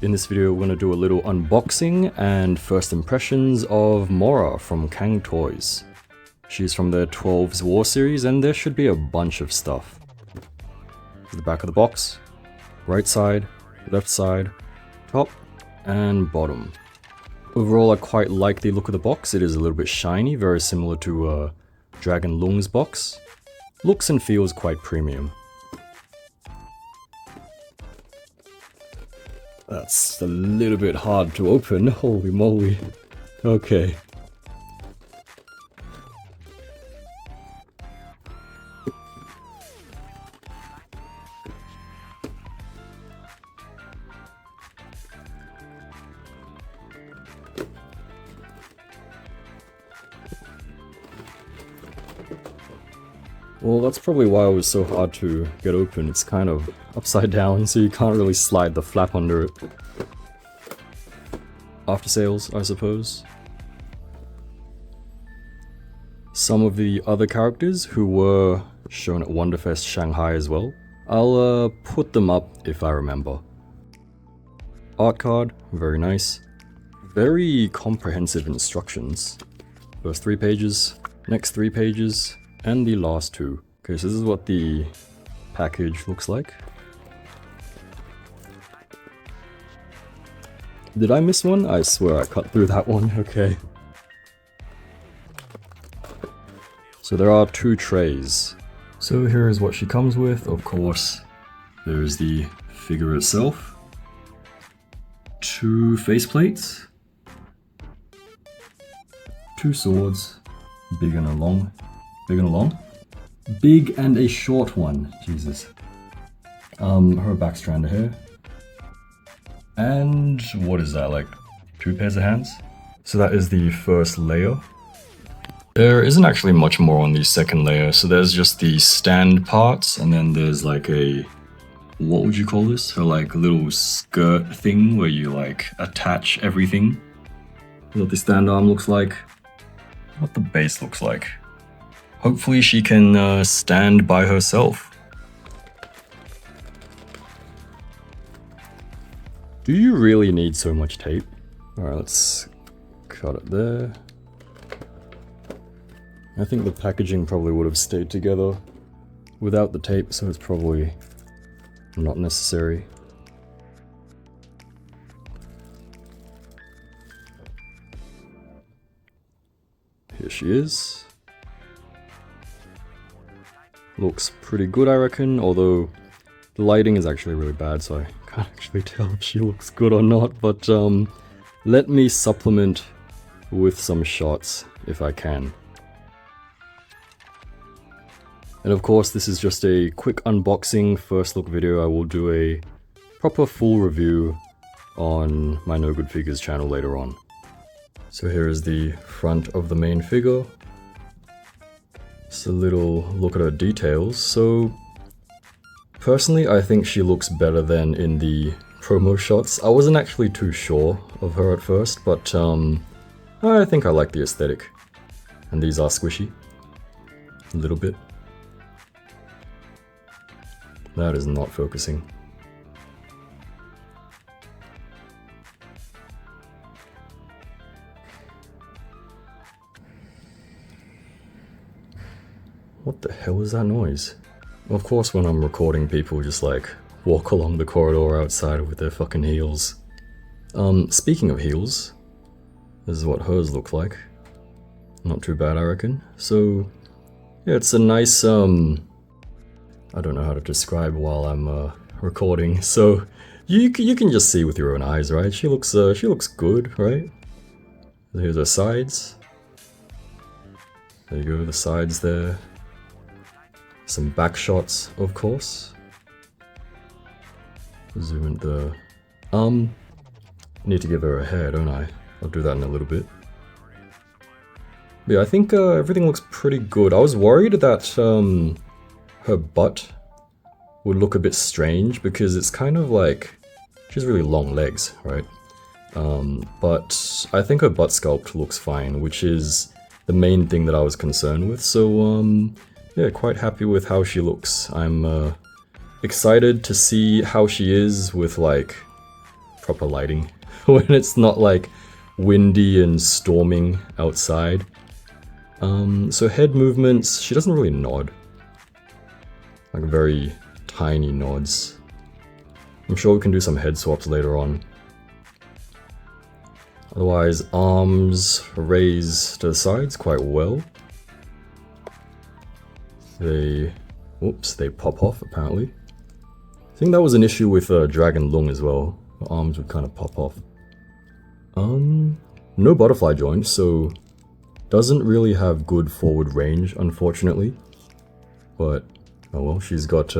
In this video we're going to do a little unboxing and first impressions of Mora from CANG-TOYS. She's from their 12's War series and there should be a bunch of stuff. The back of the box, right side, left side, top and bottom. Overall I quite like the look of the box. It is a little bit shiny, very similar to Dragon Loong's box. Looks and feels quite premium. That's a little bit hard to open, holy moly. Okay. Well, that's probably why it was so hard to get open. It's kind of upside down, so you can't really slide the flap under it. After sales, I suppose. Some of the other characters who were shown at Wonderfest Shanghai as well. I'll put them up if I remember. Art card, very nice. Very comprehensive instructions. First 3 pages, next 3 pages, and the last 2. Okay, so this is what the package looks like. Did I miss one? I swear I cut through that one. Okay. So there are 2 trays. So here is what she comes with. Of course, there is the figure itself. 2 faceplates. 2 swords. Big and a long. Big and a long? Big and a short one. Jesus. Her back strand of hair. And what is that, like 2 pairs of hands? So that is the first layer. There isn't actually much more on the second layer, so there's just the stand parts, and then there's like a, what would you call this? Her like little skirt thing where you like attach everything. What the stand arm looks like. What the base looks like. Hopefully she can stand by herself. Do you really need so much tape? Alright, let's cut it there. I think the packaging probably would have stayed together without the tape, so it's probably not necessary. Here she is. Looks pretty good, I reckon, although the lighting is actually really bad, so I can't actually tell if she looks good or not, but let me supplement with some shots if I can. And of course, this is just a quick unboxing first look video. I will do a proper full review on my No Good Figures channel later on. So here is the front of the main figure. Just a little look at her details. So personally, I think she looks better than in the promo shots. I wasn't actually too sure of her at first, but I think I like the aesthetic. And these are squishy. A little bit. That is not focusing. What the hell is that noise? Of course when I'm recording people just like walk along the corridor outside with their fucking heels. Speaking of heels, this is what hers look like. Not too bad, I reckon. So yeah, it's a nice I don't know how to describe while I'm recording. So you can just see with your own eyes, right? She looks good, right? Here's her sides. There you go, the sides there. Some back shots, of course. Zoom in the need to give her a hair, don't I? I'll do that in a little bit. But yeah, I think everything looks pretty good. I was worried that her butt would look a bit strange because it's kind of like she has really long legs, right? But I think her butt sculpt looks fine, which is the main thing that I was concerned with. So yeah, quite happy with how she looks. I'm excited to see how she is with like proper lighting. When it's not like windy and storming outside. So head movements, she doesn't really nod. Like very tiny nods. I'm sure we can do some head swaps later on. Otherwise, arms raise to the sides quite well. They pop off apparently. I think that was an issue with Dragon Loong as well. The arms would kind of pop off. No butterfly joint, so doesn't really have good forward range, unfortunately. But oh well, she's got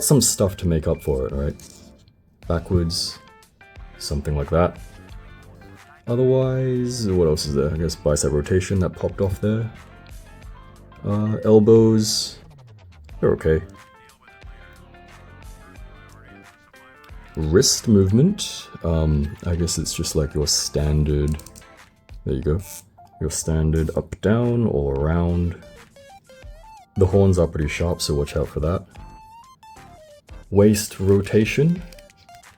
some stuff to make up for it, right? Backwards, something like that. Otherwise, what else is there? I guess bicep rotation that popped off there. Elbows, they're okay. Wrist movement, I guess it's just like your standard, there you go, your standard up, down, all around. The horns are pretty sharp, so watch out for that. Waist rotation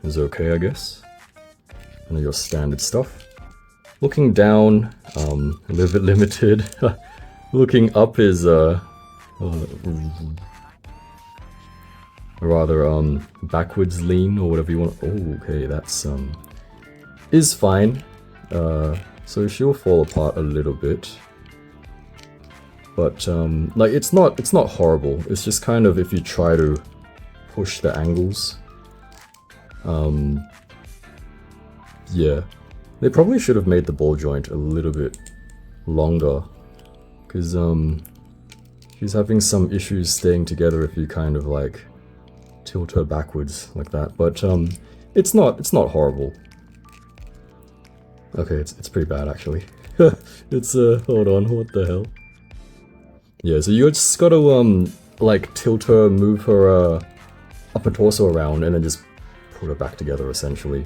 is okay, I guess. And your standard stuff. Looking down, a little bit limited. Looking up is rather backwards lean or whatever you want. Oh, okay, that's is fine. So she'll fall apart a little bit, but like it's not horrible. It's just kind of if you try to push the angles. Yeah, they probably should have made the ball joint a little bit longer, because she's having some issues staying together if you kind of like tilt her backwards like that, but it's not horrible. Okay, it's pretty bad actually. It's hold on, what the hell? Yeah, so you just gotta like tilt her, move her upper torso around, and then just put her back together essentially.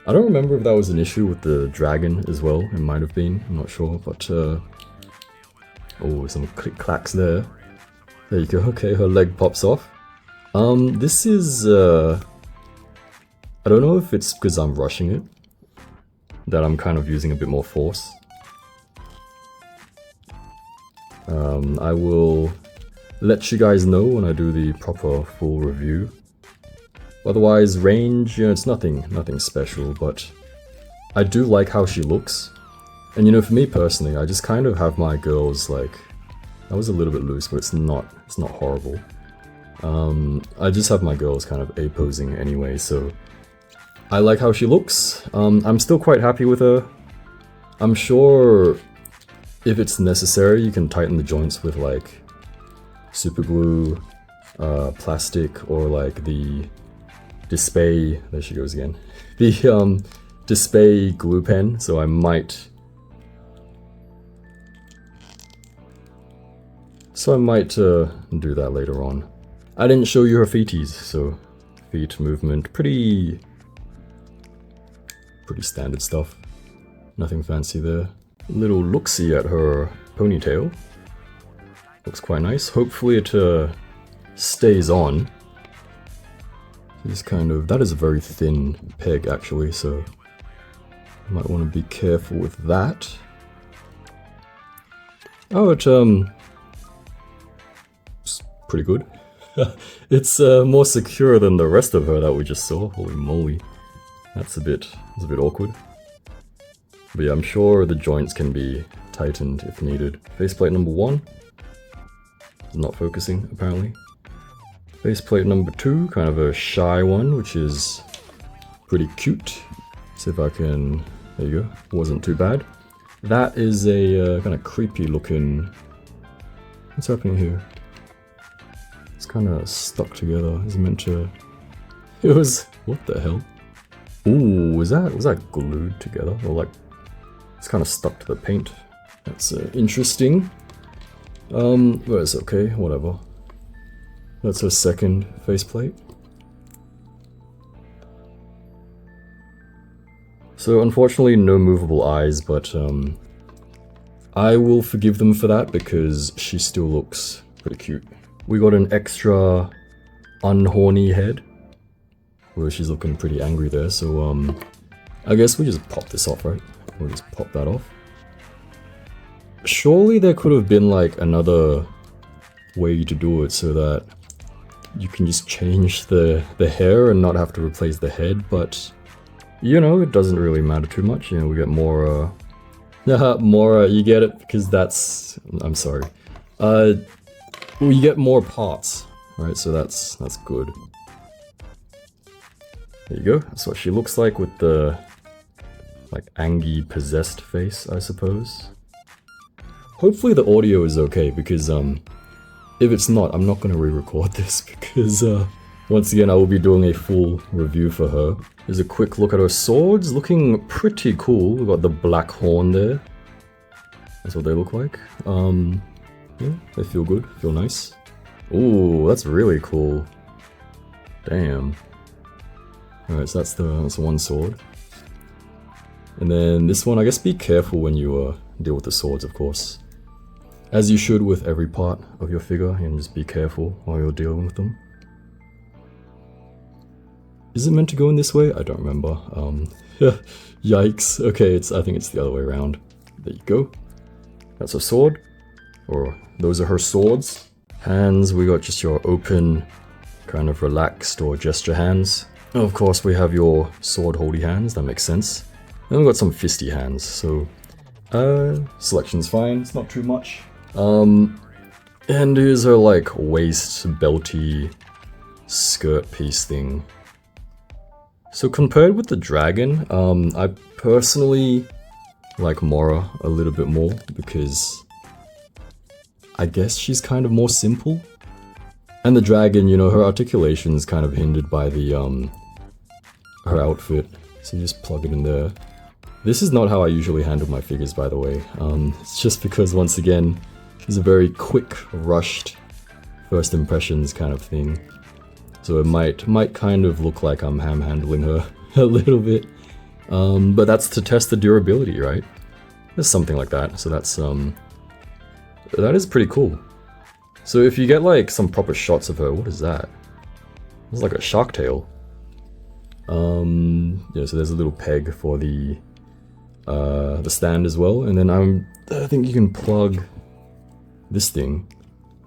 I don't remember if that was an issue with the dragon as well. It might have been, I'm not sure, but oh, some click clacks there. There you go. Okay, her leg pops off. This is, I don't know if it's because I'm rushing it, that I'm kind of using a bit more force. I will let you guys know when I do the proper full review. Otherwise, range, you know, it's nothing special, but I do like how she looks. And you know, for me personally, I just kind of have my girls like, that was a little bit loose, but it's not horrible. I just have my girls kind of A-posing anyway, so I like how she looks. I'm still quite happy with her. I'm sure if it's necessary, you can tighten the joints with like super glue, plastic, or like the Display, there she goes again, the Display glue pen, so I might do that later on. I didn't show you her feeties, so feet movement, pretty standard stuff. Nothing fancy there. Little look-see at her ponytail. Looks quite nice. Hopefully it stays on. It's kind of, that is a very thin peg actually, so you might want to be careful with that. Oh, it's pretty good. It's more secure than the rest of her that we just saw. Holy moly. That's a bit awkward. But yeah, I'm sure the joints can be tightened if needed. Faceplate number 1. Is not focusing, apparently. Faceplate number 2, kind of a shy one, which is pretty cute. See if I can, there you go, wasn't too bad. That is a kind of creepy looking, what's happening here? It's kind of stuck together, it's meant to, it was, what the hell? Ooh, was that glued together? Or like, it's kind of stuck to the paint. That's interesting. But it's okay, whatever. That's her second faceplate. So unfortunately no movable eyes, but I will forgive them for that because she still looks pretty cute. We got an extra unhorny head, Although she's looking pretty angry there, so I guess we just pop this off, right? We'll just pop that off. Surely there could have been like another way to do it so that you can just change the hair and not have to replace the head, but you know, it doesn't really matter too much. You know, we get more Mora, you get it because that's, I'm sorry. We get more parts, right? So that's good. There you go. That's what she looks like with the like Angie possessed face, I suppose. Hopefully the audio is okay because if it's not, I'm not going to re-record this because once again I will be doing a full review for her. Here's a quick look at her swords, looking pretty cool. We've got the black horn there. That's what they look like. Yeah, they feel good, feel nice. Ooh, that's really cool. Damn. Alright, so that's the one sword. And then this one, I guess be careful when you deal with the swords, of course. As you should with every part of your figure, and just be careful while you're dealing with them. Is it meant to go in this way? I don't remember. Yikes. Okay, I think it's the other way around. There you go. That's a sword. Or those are her swords. Hands, we got just your open, kind of relaxed or gesture hands. And of course we have your sword holdy hands, that makes sense. Then we've got some fisty hands, so selection's fine, it's not too much. And here's her like waist belty skirt piece thing. So compared with the dragon, I personally like Mora a little bit more because I guess she's kind of more simple. And the dragon, you know, her articulation is kind of hindered by the her outfit. So you just plug it in there. This is not how I usually handle my figures, by the way. It's just because, once again, it's a very quick, rushed first impressions kind of thing. So it might kind of look like I'm ham-handling her a little bit. But that's to test the durability, right? There's something like that. So that's that is pretty cool. So if you get like some proper shots of her, what is that? It's like a shark tail. Yeah, so there's a little peg for the stand as well, and then I think you can plug this thing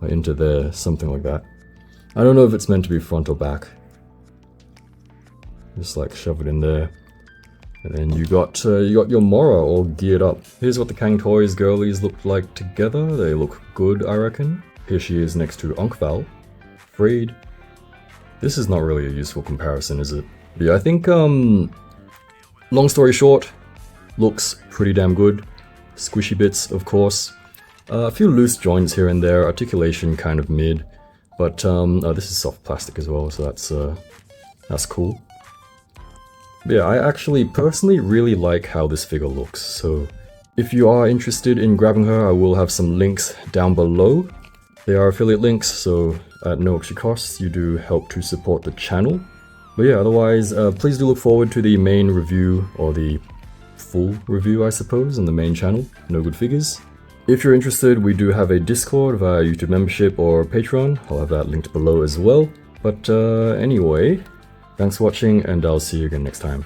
into there, something like that. I don't know if it's meant to be front or back. Just like shove it in there, and then you got your Mora all geared up. Here's what the CANG-TOYS girlies look like together. They look good, I reckon. Here she is next to Onkval, Freed. This is not really a useful comparison, is it? But yeah, I think long story short, looks pretty damn good. Squishy bits, of course. A few loose joints here and there, articulation kind of mid. But oh, this is soft plastic as well, so that's cool. But yeah, I actually personally really like how this figure looks. So if you are interested in grabbing her, I will have some links down below. They are affiliate links, so at no extra cost, you do help to support the channel. But yeah, otherwise, please do look forward to the main review, or the full review, I suppose, on the main channel, No Good Figures. If you're interested, we do have a Discord via YouTube membership or Patreon. I'll have that linked below as well. But anyway, thanks for watching, and I'll see you again next time.